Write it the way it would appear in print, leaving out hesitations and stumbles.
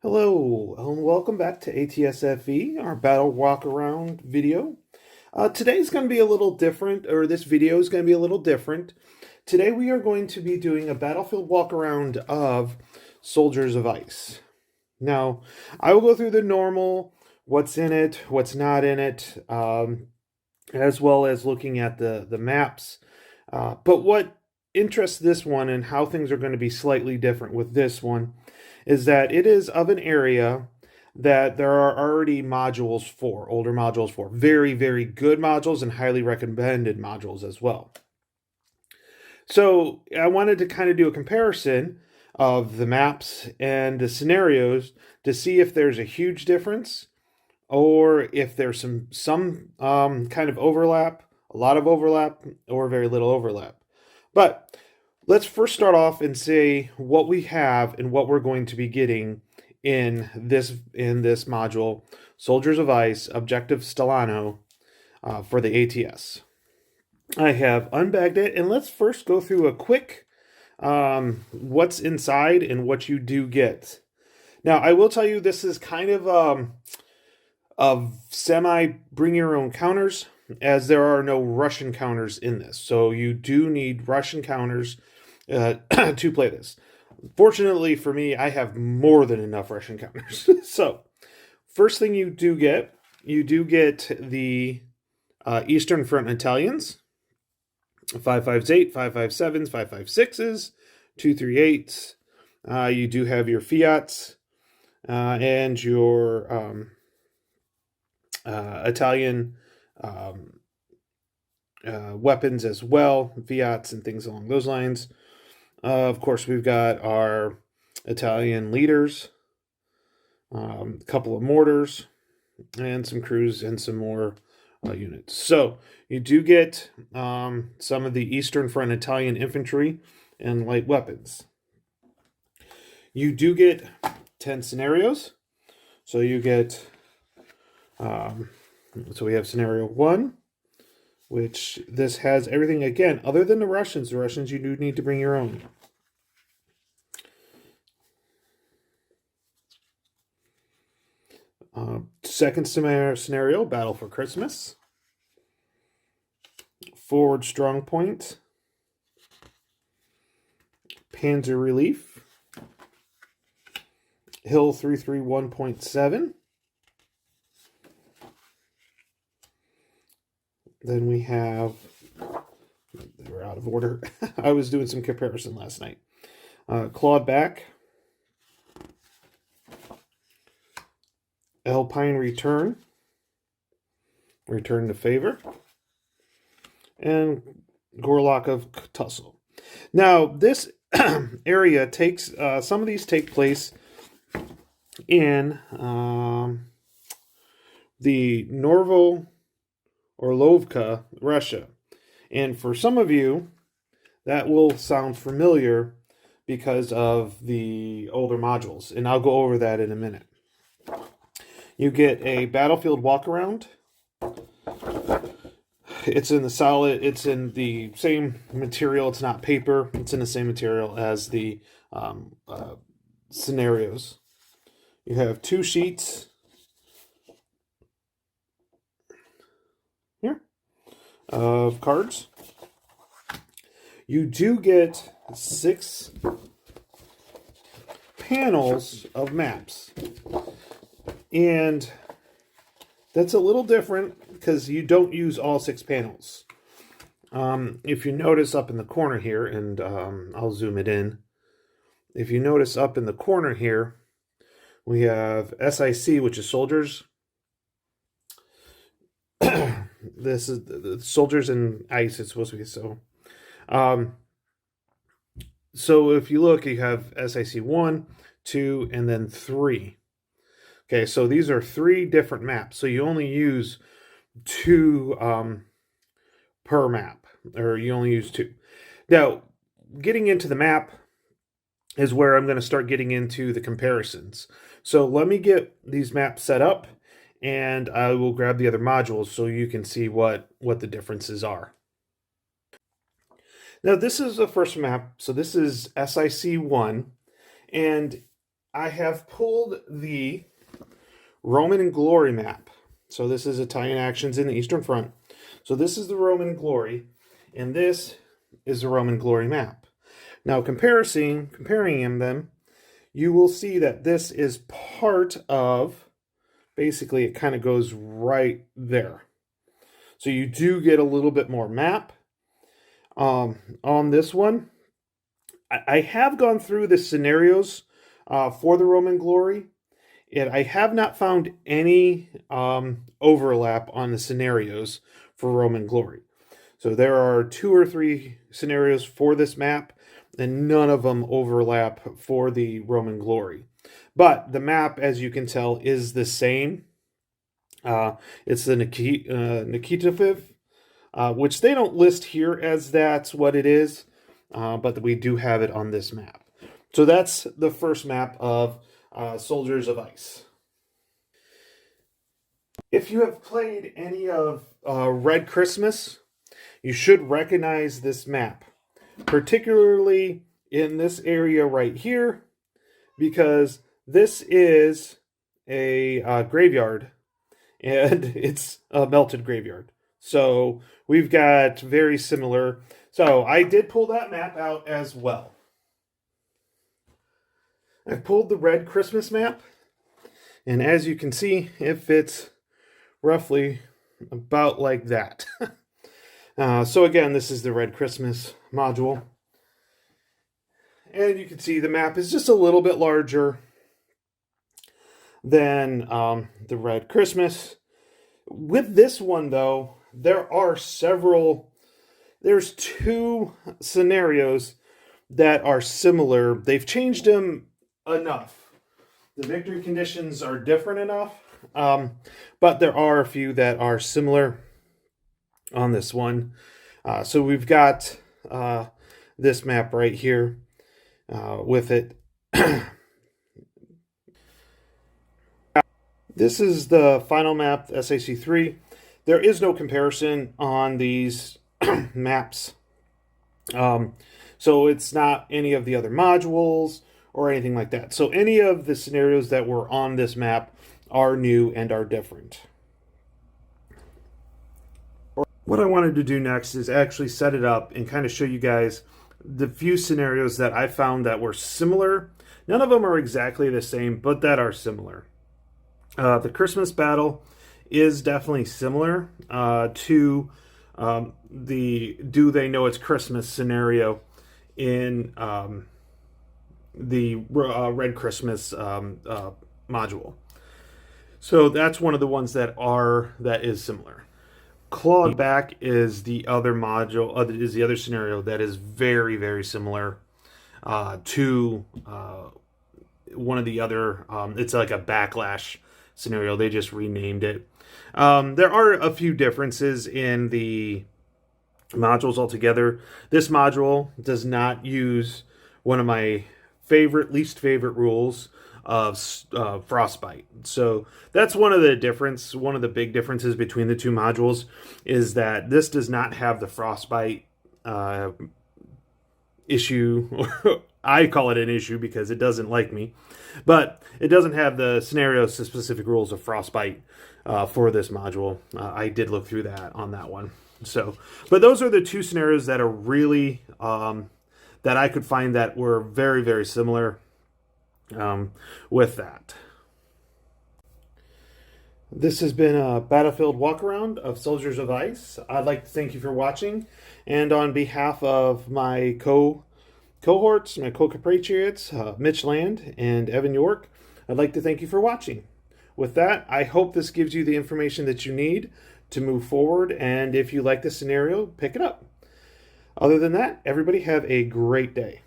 Hello, and welcome back to ATSFE, our Battle Walkaround video. Today's going to be a little different, or this video is going to be a little different. Today we are going to be doing a Battlefield Walkaround of Soldiers of Ice. Now, I will go through the normal, what's in it, what's not in it, as well as looking at the maps. But what interests this one and how things are going to be slightly different with this one is that it is of an area that there are already modules for, older modules for. Very, very good modules and highly recommended modules as well. So I wanted to kind of do a comparison of the maps and the scenarios to see if there's a huge difference or if there's some kind of overlap, a lot of overlap, or very little overlap. But let's first start off and say what we have and what we're going to be getting in this module, Soldiers of Ice, Objective Stellano, for the ATS. I have unbagged it, and let's first go through a quick what's inside and what you do get. Now, I will tell you this is kind of semi bring your own counters, as there are no Russian counters in this. So you do need Russian counters to play this. Fortunately for me, I have more than enough Russian counters. So, first thing you do get the Eastern Front Italians, 5.58, 5.57s, 5.56s, 2.38s. You do have your Fiats and your Italian weapons as well, Fiats and things along those lines. Of course, we've got our Italian leaders, a couple of mortars, and some crews and some more units. So you do get some of the Eastern Front Italian infantry and light weapons. You do get 10 scenarios. So you get, so we have scenario 1, which this has everything, again, other than the Russians. The Russians, you do need to bring your own. Second scenario, Battle for Christmas. Forward Strong Point. Panzer Relief. Hill 331.7. Then we have, they were out of order. I was doing some comparison last night. Clawed Back. Alpine Return. Return to Favor. And Gorlock of Tussle. Now, this area takes, some of these take place in the Norvo Orlovka, Russia. And for some of you, that will sound familiar because of the older modules. And I'll go over that in a minute. You get a Battlefield Walkaround. It's in the same material. It's not paper. It's in the same material as the scenarios. You have 2 sheets here of cards. You do get 6 panels of maps. And that's a little different because you don't use all 6 panels. If you notice up in the corner here, and I'll zoom it in. If you notice up in the corner here, we have SIC, which is soldiers. This is the soldiers in ice, it's supposed to be so. So if you look, you have SIC 1, 2, and then 3. Okay, so these are 3 different maps. So you only use 2 per map, or you only use 2. Now, getting into the map is where I'm going to start getting into the comparisons. So let me get these maps set up, and I will grab the other modules so you can see what the differences are. Now, this is the first map. So this is SIC 1, and I have pulled the Roman and Glory map. So this is Italian actions in the Eastern Front. So this is the Roman Glory, and this is the Roman Glory map. Now comparing them, you will see that this is part of, basically it kind of goes right there. So you do get a little bit more map on this one. I have gone through the scenarios for the Roman Glory, and I have not found any overlap on the scenarios for Roman Glory. So there are 2 or 3 scenarios for this map, and none of them overlap for the Roman Glory. But the map, as you can tell, is the same. It's the Nikitaviv, which they don't list here as that's what it is, but we do have it on this map. So that's the first map of Soldiers of Ice. If you have played any of Red Christmas, you should recognize this map, particularly in this area right here, because this is a graveyard, and it's a melted graveyard. So we've got very similar. So I did pull that map out as well. I've pulled the Red Christmas map, and as you can see, it fits roughly about like that. So again, this is the Red Christmas module. And you can see the map is just a little bit larger than the Red Christmas. With this one, though, there's 2 scenarios that are similar. They've changed them enough. The victory conditions are different enough, but there are a few that are similar on this one. So we've got this map right here with it. This is the final map, SAC3. There is no comparison on these maps. So it's not any of the other modules or anything like that. So any of the scenarios that were on this map are new and are different. What I wanted to do next is actually set it up and kind of show you guys the few scenarios that I found that were similar. None of them are exactly the same, but that are similar. The Christmas battle is definitely similar to the Do They Know It's Christmas scenario in the Red Christmas module. So that's one of the ones that is similar. Clawed Back is the other module, is the other scenario that is very, very similar to one of the other. It's like a backlash scenario. They just renamed it. There are a few differences in the modules altogether. This module does not use one of my least favorite rules of frostbite. So that's one of the big differences between the two modules is that this does not have the frostbite issue. I call it an issue because it doesn't like me, but it doesn't have the scenario-specific rules of frostbite for this module. I did look through that on that one. So, but those are the two scenarios that are really that I could find that were very, very similar with that. This has been a Battlefield Walkaround of Soldiers of Ice. I'd like to thank you for watching, and on behalf of my cohorts, my co-compatriots, Mitch Land and Evan York, I'd like to thank you for watching. With that, I hope this gives you the information that you need to move forward, and if you like this scenario, pick it up. Other than that, everybody have a great day.